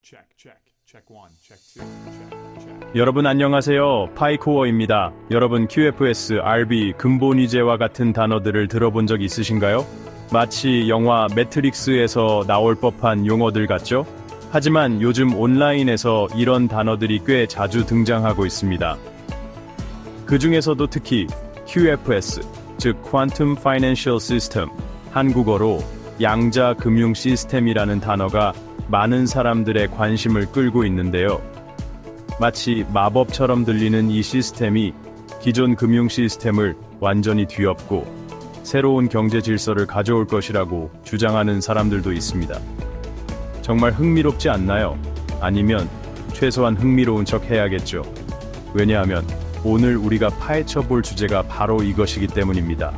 Check, check, check one, check two, check, check. 여러분 안녕하세요. 파이코어입니다. 여러분 QFS, RB, 근본위제와 같은 단어들을 들어본 적 있으신가요? 마치 영화 매트릭스에서 나올 법한 용어들 같죠? 하지만 요즘 온라인에서 이런 단어들이 꽤 자주 등장하고 있습니다. 그 중에서도 특히 QFS, 즉 Quantum Financial System, 한국어로 양자 금융 시스템이라는 단어가 많은 사람들의 관심을 끌고 있는데요. 마치 마법처럼 들리는 이 시스템이 기존 금융 시스템을 완전히 뒤엎고 새로운 경제 질서를 가져올 것이라고 주장하는 사람들도 있습니다. 정말 흥미롭지 않나요? 아니면 최소한 흥미로운 척 해야겠죠. 왜냐하면 오늘 우리가 파헤쳐 볼 주제가 바로 이것이기 때문입니다.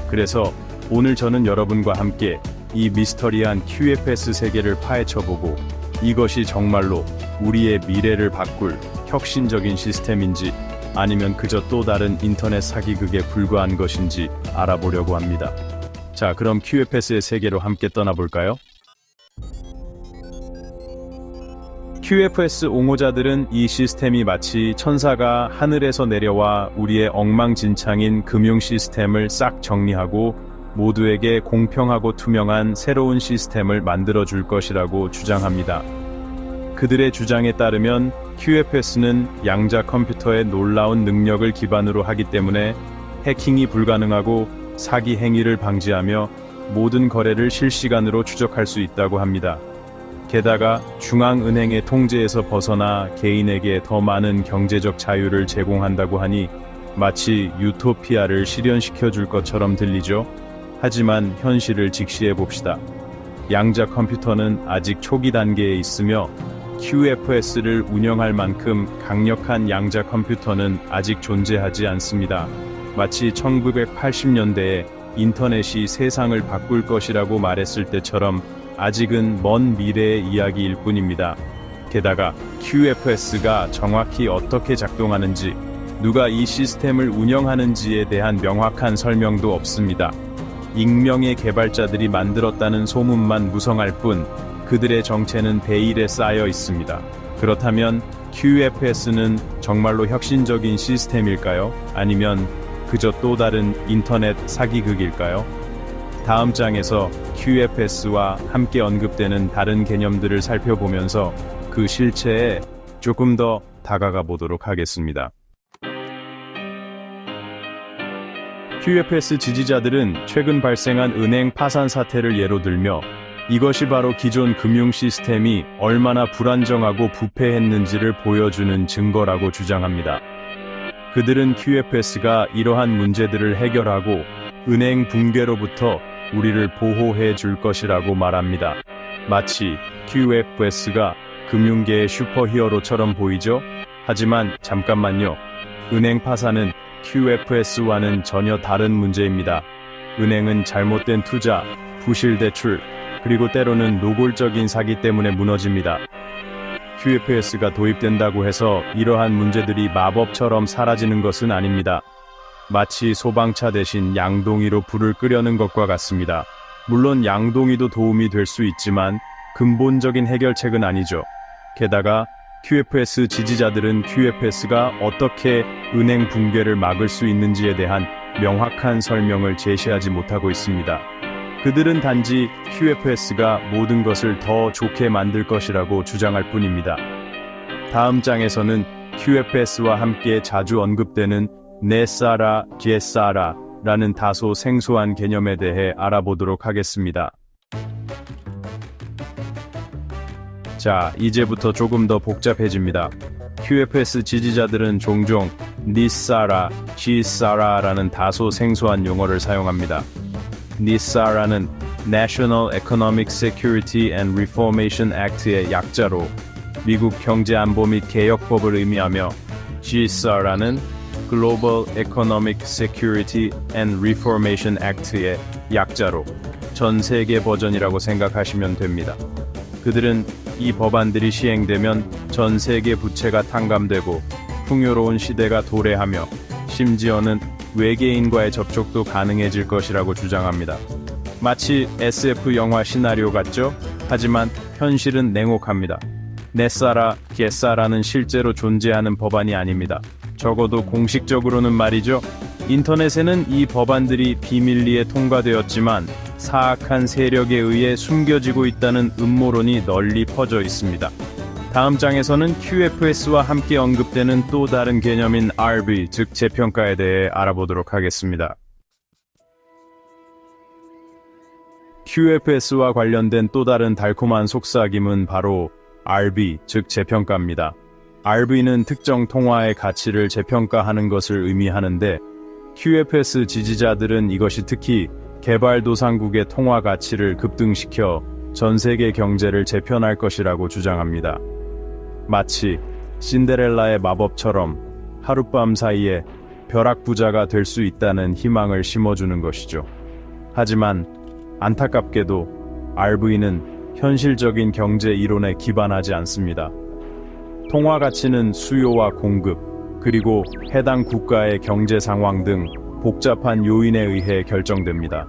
그래서 오늘 저는 여러분과 함께 이 미스터리한 QFS 세계를 파헤쳐보고 이것이 정말로 우리의 미래를 바꿀 혁신적인 시스템인지 아니면 그저 또 다른 인터넷 사기극에 불과한 것인지 알아보려고 합니다. 자, 그럼 QFS의 세계로 함께 떠나볼까요? QFS 옹호자들은 이 시스템이 마치 천사가 하늘에서 내려와 우리의 엉망진창인 금융 시스템을 싹 정리하고 모두에게 공평하고 투명한 새로운 시스템을 만들어줄 것이라고 주장합니다. 그들의 주장에 따르면 QFS는 양자 컴퓨터의 놀라운 능력을 기반으로 하기 때문에 해킹이 불가능하고 사기 행위를 방지하며 모든 거래를 실시간으로 추적할 수 있다고 합니다. 게다가 중앙은행의 통제에서 벗어나 개인에게 더 많은 경제적 자유를 제공한다고 하니 마치 유토피아를 실현시켜 줄 것처럼 들리죠? 하지만 현실을 직시해 봅시다. 양자 컴퓨터는 아직 초기 단계에 있으며 QFS를 운영할 만큼 강력한 양자 컴퓨터는 아직 존재하지 않습니다. 마치 1980년대에 인터넷이 세상을 바꿀 것이라고 말했을 때처럼 아직은 먼 미래의 이야기일 뿐입니다. 게다가 QFS가 정확히 어떻게 작동하는지, 누가 이 시스템을 운영하는지에 대한 명확한 설명도 없습니다. 익명의 개발자들이 만들었다는 소문만 무성할 뿐 그들의 정체는 베일에 쌓여 있습니다. 그렇다면 QFS는 정말로 혁신적인 시스템일까요? 아니면 그저 또 다른 인터넷 사기극일까요? 다음 장에서 QFS와 함께 언급되는 다른 개념들을 살펴보면서 그 실체에 조금 더 다가가 보도록 하겠습니다. QFS 지지자들은 최근 발생한 은행 파산 사태를 예로 들며 이것이 바로 기존 금융 시스템이 얼마나 불안정하고 부패했는지를 보여주는 증거라고 주장합니다. 그들은 QFS가 이러한 문제들을 해결하고 은행 붕괴로부터 우리를 보호해 줄 것이라고 말합니다. 마치 QFS가 금융계의 슈퍼히어로처럼 보이죠? 하지만 잠깐만요. 은행 파산은 QFS와는 전혀 다른 문제입니다. 은행은 잘못된 투자, 부실 대출, 그리고 때로는 노골적인 사기 때문에 무너집니다. QFS가 도입된다고 해서 이러한 문제들이 마법처럼 사라지는 것은 아닙니다. 마치 소방차 대신 양동이로 불을 끄려는 것과 같습니다. 물론 양동이도 도움이 될 수 있지만 근본적인 해결책은 아니죠. 게다가 QFS 지지자들은 QFS가 어떻게 은행 붕괴를 막을 수 있는지에 대한 명확한 설명을 제시하지 못하고 있습니다. 그들은 단지 QFS가 모든 것을 더 좋게 만들 것이라고 주장할 뿐입니다. 다음 장에서는 QFS와 함께 자주 언급되는 네사라, 제사라라는 다소 생소한 개념에 대해 알아보도록 하겠습니다. 자, 이제부터 조금 더 복잡해집니다. QFS 지지자들은 종종 니사라, 지사라라는 다소 생소한 용어를 사용합니다. 니사라는 National Economic Security and Reformation Act의 약자로 미국 경제안보 및 개혁법을 의미하며 지사라는 Global Economic Security and Reformation Act의 약자로 전 세계 버전이라고 생각하시면 됩니다. 그들은 이 법안들이 시행되면 전 세계 부채가 탕감되고 풍요로운 시대가 도래하며 심지어는 외계인과의 접촉도 가능해질 것이라고 주장합니다. 마치 SF 영화 시나리오 같죠? 하지만 현실은 냉혹합니다. 넷사라, 겟사라는 실제로 존재하는 법안이 아닙니다. 적어도 공식적으로는 말이죠. 인터넷에는 이 법안들이 비밀리에 통과되었지만 사악한 세력에 의해 숨겨지고 있다는 음모론이 널리 퍼져 있습니다. 다음 장에서는 QFS와 함께 언급되는 또 다른 개념인 RB, 즉 재평가에 대해 알아보도록 하겠습니다. QFS와 관련된 또 다른 달콤한 속삭임은 바로 RB, 즉 재평가입니다. RB는 특정 통화의 가치를 재평가하는 것을 의미하는데 QFS 지지자들은 이것이 특히 개발도상국의 통화 가치를 급등시켜 전 세계 경제를 재편할 것이라고 주장합니다. 마치 신데렐라의 마법처럼 하룻밤 사이에 벼락부자가 될 수 있다는 희망을 심어주는 것이죠. 하지만 안타깝게도 RB는 현실적인 경제 이론에 기반하지 않습니다. 통화 가치는 수요와 공급, 그리고 해당 국가의 경제 상황 등 복잡한 요인에 의해 결정됩니다.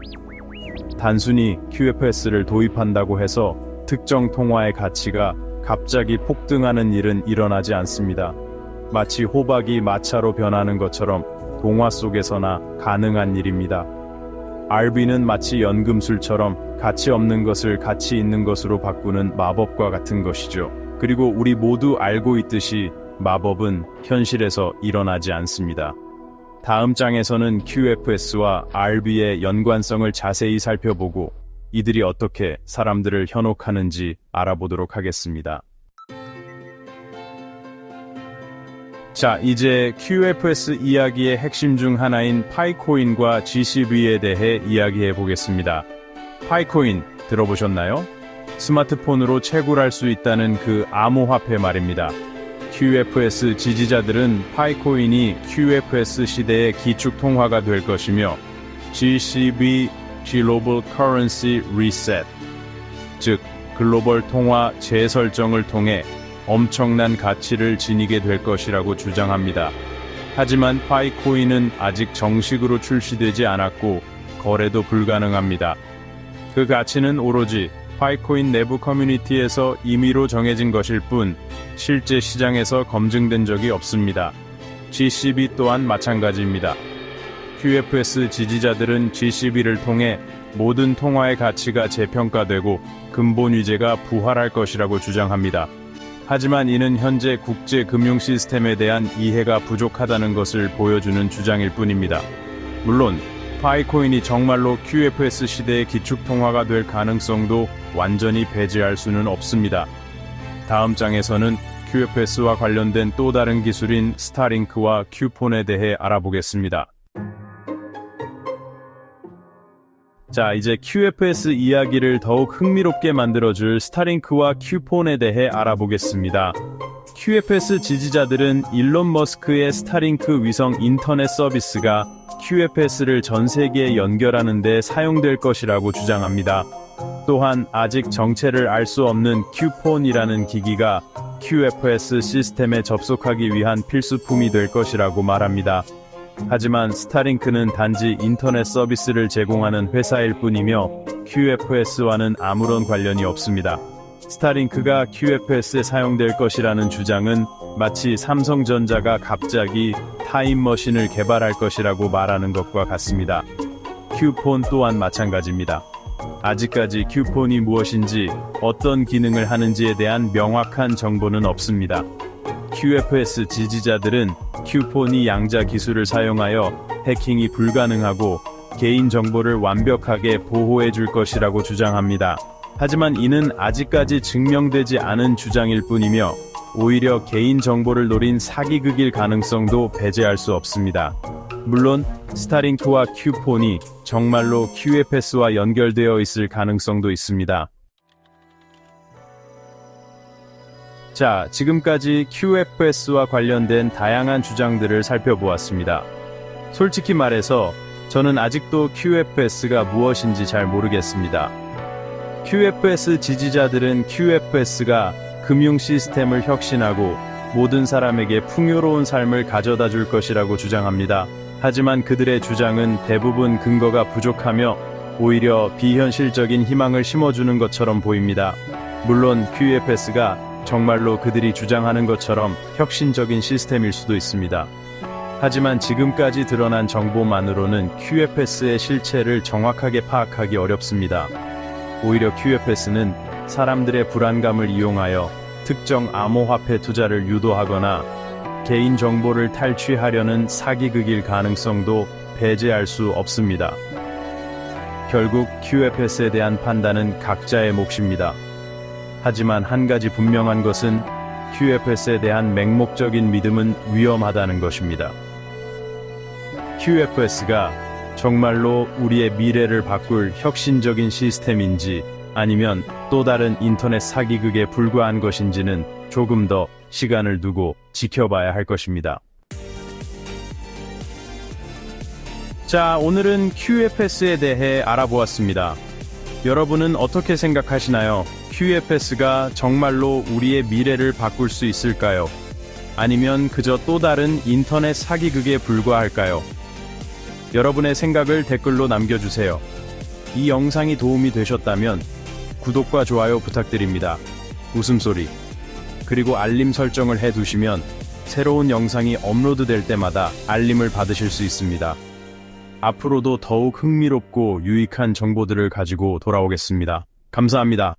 단순히 QFS를 도입한다고 해서 특정 통화의 가치가 갑자기 폭등하는 일은 일어나지 않습니다. 마치 호박이 마차로 변하는 것처럼 동화 속에서나 가능한 일입니다. RB는 마치 연금술처럼 가치 없는 것을 가치 있는 것으로 바꾸는 마법과 같은 것이죠. 그리고 우리 모두 알고 있듯이 마법은 현실에서 일어나지 않습니다. 다음 장에서는 QFS와 RB의 연관성을 자세히 살펴보고 이들이 어떻게 사람들을 현혹하는지 알아보도록 하겠습니다. 자, 이제 QFS 이야기의 핵심 중 하나인 파이코인과 GCB에 대해 이야기해 보겠습니다. 파이코인 들어보셨나요? 스마트폰으로 채굴할 수 있다는 그 암호화폐 말입니다. QFS 지지자들은 파이코인이 QFS 시대의 기축 통화가 될 것이며 GCB Global Currency Reset, 즉 글로벌 통화 재설정을 통해 엄청난 가치를 지니게 될 것이라고 주장합니다. 하지만 파이코인은 아직 정식으로 출시되지 않았고 거래도 불가능합니다. 그 가치는 오로지 파이코인 내부 커뮤니티에서 임의로 정해진 것일 뿐 실제 시장에서 검증된 적이 없습니다. GCB 또한 마찬가지입니다. QFS 지지자들은 GCB를 통해 모든 통화의 가치가 재평가되고 근본 위제가 부활할 것이라고 주장합니다. 하지만 이는 현재 국제 금융 시스템에 대한 이해가 부족하다는 것을 보여주는 주장일 뿐입니다. 물론 파이코인이 정말로 QFS 시대의 기축 통화가 될 가능성도 완전히 배제할 수는 없습니다. 다음 장에서는 QFS와 관련된 또 다른 기술인 스타링크와 큐폰에 대해 알아보겠습니다. 자, 이제 QFS 이야기를 더욱 흥미롭게 만들어줄 스타링크와 큐폰에 대해 알아보겠습니다. QFS 지지자들은 일론 머스크의 스타링크 위성 인터넷 서비스가 QFS를 전 세계에 연결하는 데 사용될 것이라고 주장합니다. 또한 아직 정체를 알 수 없는 큐폰이라는 기기가 QFS 시스템에 접속하기 위한 필수품이 될 것이라고 말합니다. 하지만 스타링크는 단지 인터넷 서비스를 제공하는 회사일 뿐이며 QFS와는 아무런 관련이 없습니다. 스타링크가 QFS에 사용될 것이라는 주장은 마치 삼성전자가 갑자기 타임머신을 개발할 것이라고 말하는 것과 같습니다. 큐폰 또한 마찬가지입니다. 아직까지 큐폰이 무엇인지 어떤 기능을 하는지에 대한 명확한 정보는 없습니다. QFS 지지자들은 큐폰이 양자 기술을 사용하여 해킹이 불가능하고 개인정보를 완벽하게 보호해 줄 것이라고 주장합니다. 하지만 이는 아직까지 증명되지 않은 주장일 뿐이며 오히려 개인정보를 노린 사기극일 가능성도 배제할 수 없습니다. 물론 스타링크와 큐폰이 정말로 QFS와 연결되어 있을 가능성도 있습니다. 자, 지금까지 QFS와 관련된 다양한 주장들을 살펴보았습니다. 솔직히 말해서 저는 아직도 QFS가 무엇인지 잘 모르겠습니다. QFS 지지자들은 QFS가 금융 시스템을 혁신하고 모든 사람에게 풍요로운 삶을 가져다 줄 것이라고 주장합니다. 하지만 그들의 주장은 대부분 근거가 부족하며 오히려 비현실적인 희망을 심어주는 것처럼 보입니다. 물론 QFS가 정말로 그들이 주장하는 것처럼 혁신적인 시스템일 수도 있습니다. 하지만 지금까지 드러난 정보만으로는 QFS의 실체를 정확하게 파악하기 어렵습니다. 오히려 QFS는 사람들의 불안감을 이용하여 특정 암호화폐 투자를 유도하거나 개인 정보를 탈취하려는 사기극일 가능성도 배제할 수 없습니다. 결국 QFS에 대한 판단은 각자의 몫입니다. 하지만 한 가지 분명한 것은 QFS에 대한 맹목적인 믿음은 위험하다는 것입니다. QFS가 정말로 우리의 미래를 바꿀 혁신적인 시스템인지 아니면 또 다른 인터넷 사기극에 불과한 것인지는 조금 더 시간을 두고 지켜봐야 할 것입니다. 자, 오늘은 QFS에 대해 알아보았습니다. 여러분은 어떻게 생각하시나요? QFS가 정말로 우리의 미래를 바꿀 수 있을까요? 아니면 그저 또 다른 인터넷 사기극에 불과할까요? 여러분의 생각을 댓글로 남겨주세요. 이 영상이 도움이 되셨다면 구독과 좋아요 부탁드립니다. 웃음소리, 그리고 알림 설정을 해두시면 새로운 영상이 업로드될 때마다 알림을 받으실 수 있습니다. 앞으로도 더욱 흥미롭고 유익한 정보들을 가지고 돌아오겠습니다. 감사합니다.